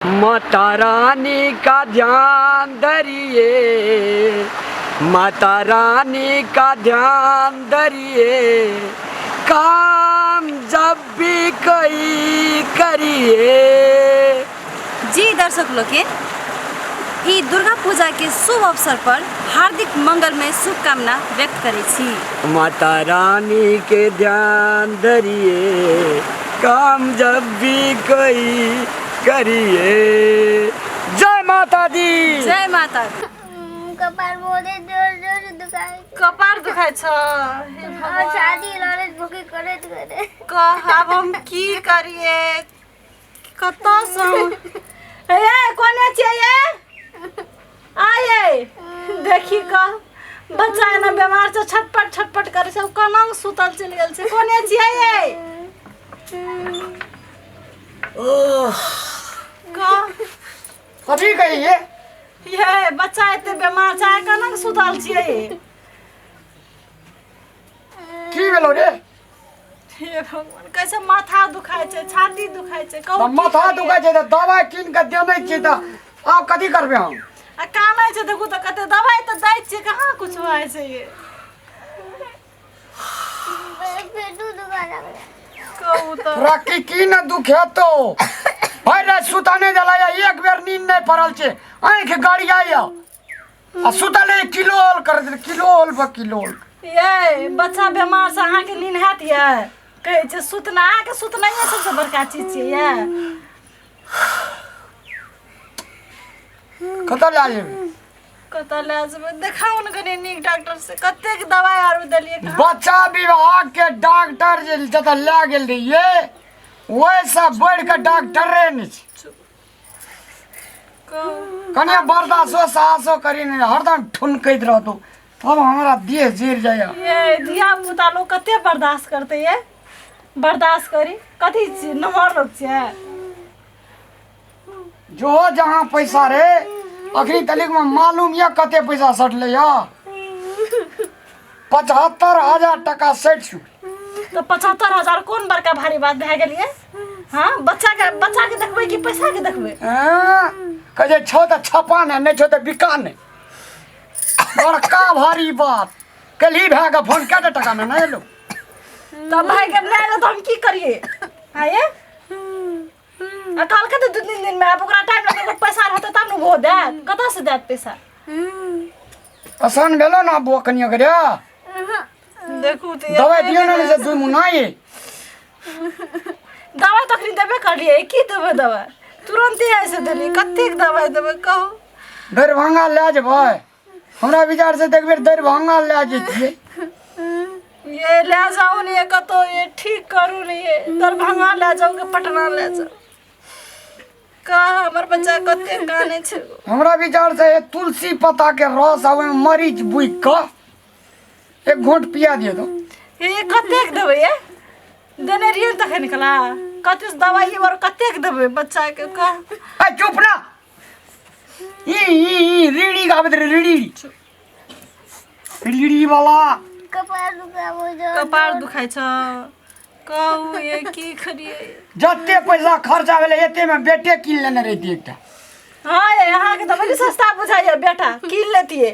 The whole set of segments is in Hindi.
माता रानी का ध्यान धरिए, माता रानी का ध्यान धरिए, काम जब भी कोई करिए। जी दर्शक लोग ई दुर्गा पूजा के शुभ अवसर पर हार्दिक मंगलमय शुभकामना व्यक्त करे छी। माता रानी के ध्यान धरिए, काम जब भी कोई करिए। जय माता दी। जय माता दी। कपार मोदे जोर जोर से दुखाए। कपार दुखाय छ और शादी लड़त भूखी करत करे। अब हम की करिए कत सो ए कोने चाहिए आये देखी का बच्चा ना बीमार छ छटपट छटपट करे से कनंग सुतल चल गेल से कोने चाहिए ओह का कथी कहिए ये बच्चा एते बीमार छ कनंग सुतल छिए की भेलो रे? हे भगवान कैसे माथा दुखाय छै छाती दुखाय छै कहू माथा दुखाय छै त दवाई कीन के देनै छी त आब कथी करबे हम? आ कानै छै देखू त कते दवाई त दै छै कहाँ कुछ होय छै ये पेटू दुखा लगले। कहू त राखी की न दुखे तो भाई रात सुताने दलाया एक बेर नींद नहीं पड़ल छे आंख गाड़ी आया आ सुतले किलोल कर दे किलोल ब किलोल। ये बच्चा बीमार से अहाँ के नींद हैत ये कहै छै सुतना अहाँ के सुतनाइ सबसे बड़का चीज छै ये कतऽ ला जेबै? कतऽ ले जेबै देखाउ न कनी नीक डॉक्टर से कतेक दवाई आरु देलिए बच्चा विभाग के डॉक्टर जे जतऽ ला गेल रहिए ओइ सब बढ़ के डॉक्टरे नै छै। कने बर्दाश्तो साहसो करी नै हरदम ठुनकैत रहतो तब हमरा देह जर जाय। ये धिया पुता लोग कते बर्दाश्त करते ये बर्दाश्त करी कथी छी नमहर लोग छै जो जहाँ पैसा रे अखनी तलिक में मालूम या कते पैसा सटले या 75,000 टका सट छु। तो 75,000 कोन बड़का भारी बात भए गेलिए हाँ बच्चा के देखबै कि पैसा के देखबै कहे छो त छपा नहीं छो त बिका नहीं बड़का भारी बात कल ही भए के फोन कते टका में नहीं लो तब भाई के ले लो तो हम की करिए आये कल के दू तीन दिन में अब ओकरा टाइम लगे पैसा रहते तब न वो दे कत से देत पैसा आसान भेलो ना बुआ कनिया करे देखू तो दवाई दियो ना से दू मुनाई दवाई तखनी देबे करलिए की देबे दवाई तुरंत ऐसे देली कतेक दवाई देबे कहू दरभंगा ले जेबै हमरा विचार से एक बेर दरभंगा ले जेतिए। ये ले जाओ नहीं कतो ये ठीक करू नहीं ये दरभंगा ले जाओ के पटना ले जाओ का हमर बच्चा कते काने छै हमरा विचार से ये तुलसी पत्ता के रस आवे मरीच बुइक के एक घोंट पिया दियो तो ये कतेक देबे ये देने रियन तक निकला कते दवाई और कतेक देबे बच्चा के का ए चुप ना ई रीड़ी गाबत रे रीड़ी रीड़ी वाला कपार दुखाबो जो। कपार दुखाय छ कहू ये की करिए जत्ते पैसा खर्चा भेले एते में बेटे किन लेने रहिती एकटा। हां ये यहां के तो बड़ी सस्ता बुझाइए बेटा किन लेतिए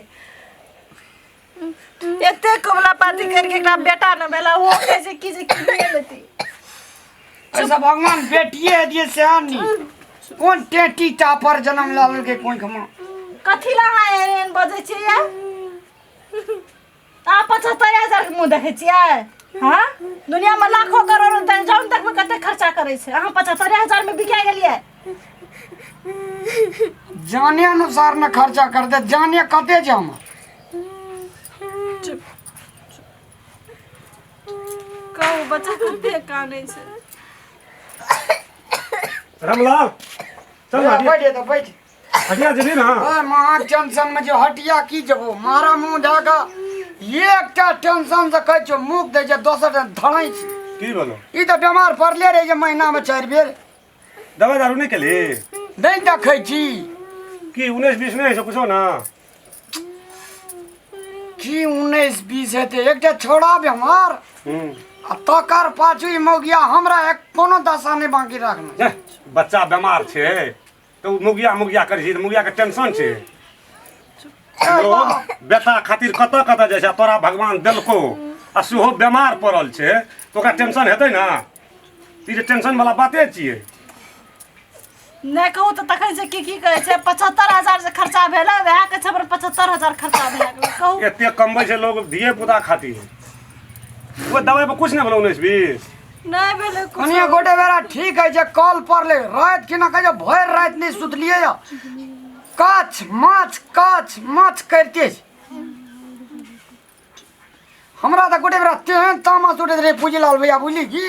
एते कमला पाती करके एकरा बेटा न भेला वो कैसे की जे किन लेती ऐसा भगवान बेटिए दिए से आनी कौन टेटी टापर जन्म लाल के कोई खमा कथी ला एन बजे छिए आ 75,000 के मुंह देखे छिए हां दुनिया में लाखों करोड़ों जौन तक में कते खर्चा करे छै अहाँ 75,000 में बिका गेलिए जाने अनुसार न खर्चा कर दे जाने कते जाम कहू बच्चा कते काने छै रामलाल चल बैठे तो बैठ हटिया जेबी ना ओए महा टेंशन में जो हटिया की जबो मारा मुंह ढाका एकटा टेंशन से कह छो मुख दे जे दोसर धड़ाई छी की बोलो ई तो बीमार पड़ले रहे जे महीना में 4 बेर दवा दारू नहीं केली नहीं देखै छी की 19-20 नहीं है कुछो ना की 19-20 हेते एकटा छोड़ा बीमार आ तकर पाछू ई मौगिया हमरा एक कोनो दशा नहीं बाकी रखना बच्चा बीमार छे तो मुगिया मुगिया करै छी मुगिया के टेंशन छै लोग बेटा खातिर कत कत जाइ छै तोरा भगवान देलको आ सेहो बीमार पड़ल छै तो ओकरा टेंशन हेतै ना ई टेंशन वाला बाते छियै नहीं कहू तो तखन से की कहै छै 75,000 से खर्चा भेलै वएह के छै 75,000 खर्चा भए गेलै कहू एते कमबै छै लोग धिये पुता खातिर वो दवाई पर कुछ नहीं बोलो 19-20 नहीं भेलै कनिया गोटे बेरा ठीक है जे कॉल पर ले रात के ना कहे भर रात नहीं सुतलिए या काच माछ करते हमरा त गोटे बेरा तेहन तामस उठे रे पूजीलाल भैया बुझली की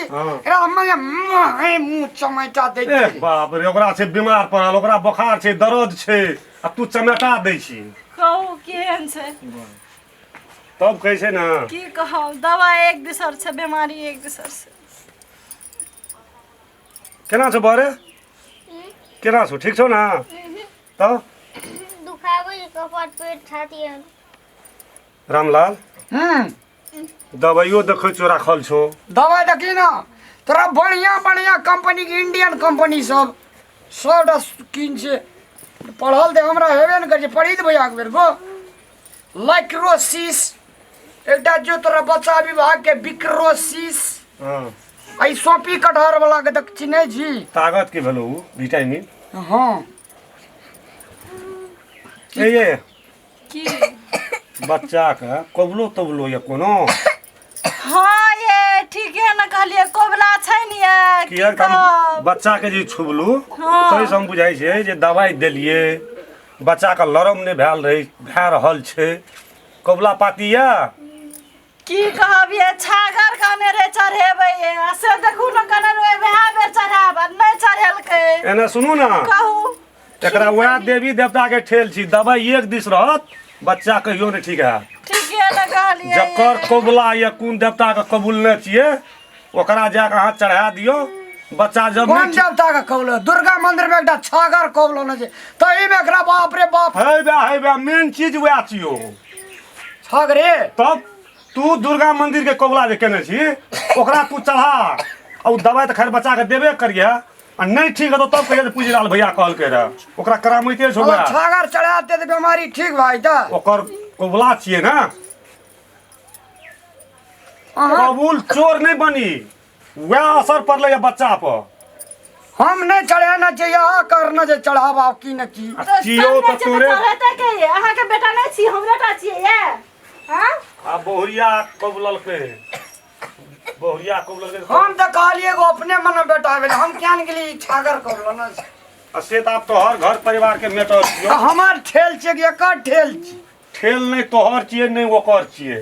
एरा मैं मुंह चमेटा दे ए बाप रे ओकरा से बीमार पड़ल ओकरा बुखार छै दर्द छै आ तू चमेटा दै छी कहू केहन छै तब कैसे ना की कहू दवाई एक दिसर छै बीमारी एक दिसर छै केना छौ बरे केना छौ ठीक छौ ना तब दुखाबै कपाट पेट छाती रामलाल दवाइयो देखै छौ राखल छौ दवाई देखी ना तोरा बढ़िया कंपनी की इंडियन कंपनी सब किन छै पढ़ल दे हमरा हेबे न करे पढ़ी देबै एक बेर गो लाइक्रोसिस एकटा जो तोरा बच्चा विभाग के बिक्रोसिस हां आई सोपी कटहर वाला के देख चिन्है छी ताकत के भेलो विटामिन हां ये की बच्चा का कबलो तबलो या कोनो हाँ ये ठीक है ना कहलिए कोबला छै न ये किया हम बच्चा के जे छुबलू सही सम बुझाइ छै जे दवाई देलिए बच्चा का लरम ने भए रहल छै कोबला पाती या की कहबिए छागर कने रे चढ़ेबै से देखू न कने रे वएह बेर चढ़ाब नहीं चढ़ेलकै एने सुनू ना कहू एकरा वह देवी देवता के ठेल छी दवाई एक दिस रहत बच्चा कहियो ने ठीक है ठीक है ना कहलिए जकर कोबला या कोन देवता के कबूलने छिए ओकरा जाके हाथ चढ़ा दियो बच्चा जब कौन देवता का कबूल दुर्गा मंदिर में एकटा छागर कबूल न छै त ई में एकरा बाप रे बाप है बे मेन चीज वह छियो छागरे तब तू दुर्गा मंदिर के कोबला जे केने छी ओकरा तू चढ़ा और दवाई तो खैर बच्चा के देबे करिए आ नहीं ठीक है तो तब कहिए पूजीलाल भैया कहलकै रे ओकरा करामैते छौ अगर छागर चढ़ाते त बीमारी ठीक भाई त ओकर कोबला छिए ना कबूल चोर नहीं बनी वह असर पड़ले है बच्चा पर हम नहीं चढ़ाना चाहिए करना चाहिए चढ़ावा की न की जियो तो तोरे चढ़ेतै के अहाँ के बेटा नहीं छी हम बेटा छियै ये हां आ बहुरिया कबूलल के बहुरिया कबूलल के हम त कहलिए गो अपने मन बेटा भेल हम क्या न गेली छागर कबूल न से तो आप तोहर घर परिवार के मेटर छियो हमार ठेल छै कि एकर ठेल छी ठेल नहीं तोहर छिए नहीं ओकर छिए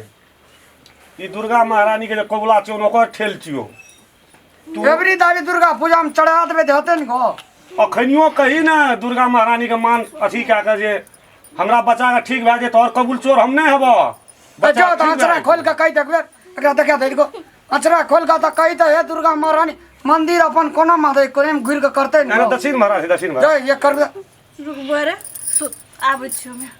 ई दुर्गा महारानी के जे कबूला छियो ओकर ठेल छियो एवरी दावी दुर्गा पूजा में चढ़ा देबे त हेतै न गो अखनियो कही ना दुर्गा महारानी के मान अथी क्या कर जे हमरा बच्चा के ठीक भए जे तोहर कबूल चोर हम नहीं हबो बच्चा त अचरा खोल के कहि देखबे एकरा देखा दे गो अचरा खोल के त कहि त हे दुर्गा महारानी मंदिर अपन कोना माथे कोने में घुर के करतै न ना दक्षिण महाराज दक्षिण महाराज ये करबे रुकबो रे आबै छियो मैं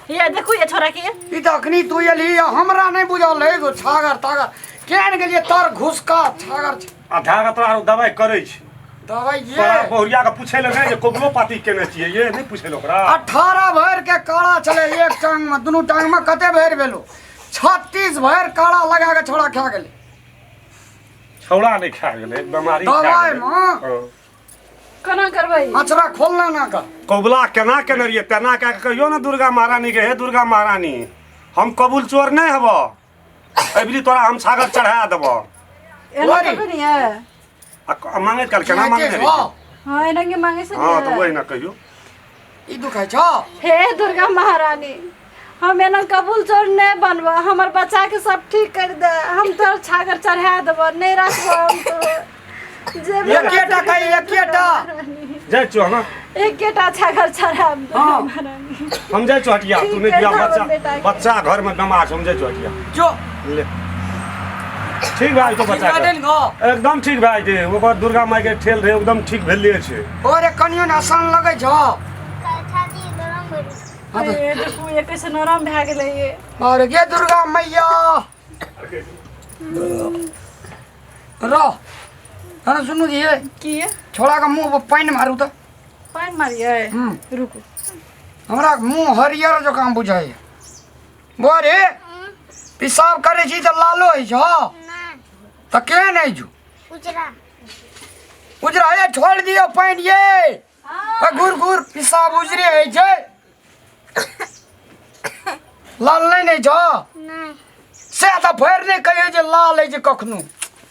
ये देखू ये छोरा के ई त अखनी तू एली हमरा नहीं बुझल है गो छागर तागर केन गेलिए तर घुसका छागर आधा का तोरा दवाई करे छी दवाई तोरा ये बहुरिया के पूछे ले नहीं जे कोबलो पाती केने छिए ये नहीं पूछे लो ओकरा 18 भर के काड़ा चले एक टांग में दुनू टांग में कते भर भेलो 36 भर काड़ा लगा के छोड़ा खा गेले छौड़ा नहीं खा गेले बीमारी खा दवाई गेले में केना करबै अचरा खोलना ना का कबूला केना केने रहिए तेना कह के कहियो ना दुर्गा महारानी के हे दुर्गा महारानी हम कबूल चोर नहीं हबो अबरी तोरा हम छागर चढ़ा देबो एना तो नहीं है आ मांगे कल केना मांगे रे हां एना के मांगे से हां तो वही ना कहियो ई दुखाई छ हे दुर्गा महारानी हम एना कबूल चोर नहीं बनबो हमर बच्चा के सब ठीक कर दे हम तोर छागर चढ़ा देबो नहीं रखबो हम तो जे एकेटा कहि एकेटा जाय छु हम एकेटा छागर चढ़ाब हाँ। महारानी हम जाय छु हटिया तू नहीं दिया बच्चा बच्चा घर में बीमार हम जाय छु हटिया जो ले ठीक भाई तो बच्चा के। गार्डन गो एकदम ठीक भाई जे ओकर दुर्गा माई के ठेल रहे एकदम ठीक भेलिए छै ओरे कनियो न आसान लगे छ छाती नरम भइल ये देखू ये कैसे नरम भए गेलै ये और गे दुर्गा मैया रो अरे सुनु जी की छोड़ा का मुंह पर पानी मारू त पानी मारिए रुको हमरा मुंह हरियर जो काम बुझाइ बोरे पेशाब करे छी त लालो है छ नहीं त के नहीं जू उजरा उजरा ये छोड़ दियो पानी ये घूर घूर पेशाब उजरे है छै लाल नहीं छ नहीं से त फेर नहीं कहियो जे लाल है जे कखनो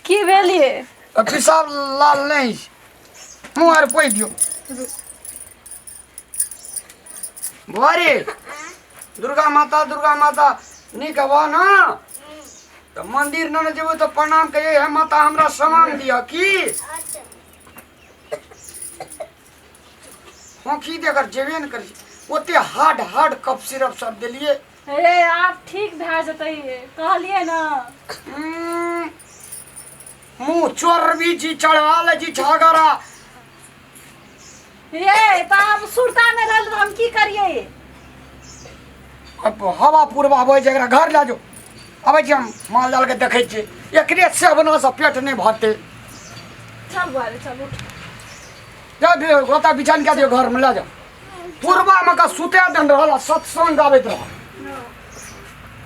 की भेलिए पेशाब लाल नहीं मुंह आर पोइ दियो बोरे दुर्गा माता निक हवा ना तो मंदिर न जेबो तो प्रणाम कहिए हे माता हमरा सामान दिया की अच्छा हाँ की दे अगर जेबे न करी ओते हार्ड कप सिरप सब दिलिए अरे आप ठीक भए जतै कहलिए ना मुंह चोरबी जी चढ़ा ले जी झगड़ा ये तो आप सुरता में रहल तो हम की करिए अब हवा पूर्वा आबै छै एकरा घर ला जो अबै छी हम माल जाल के देखै छी एकरे से बना से पेट नहीं भरते चल बुआरे चल उठ जा गोता बिछान के दियो घर में ला जा पूर्वा में का सुते दन रहल सत्संग गाबैत रह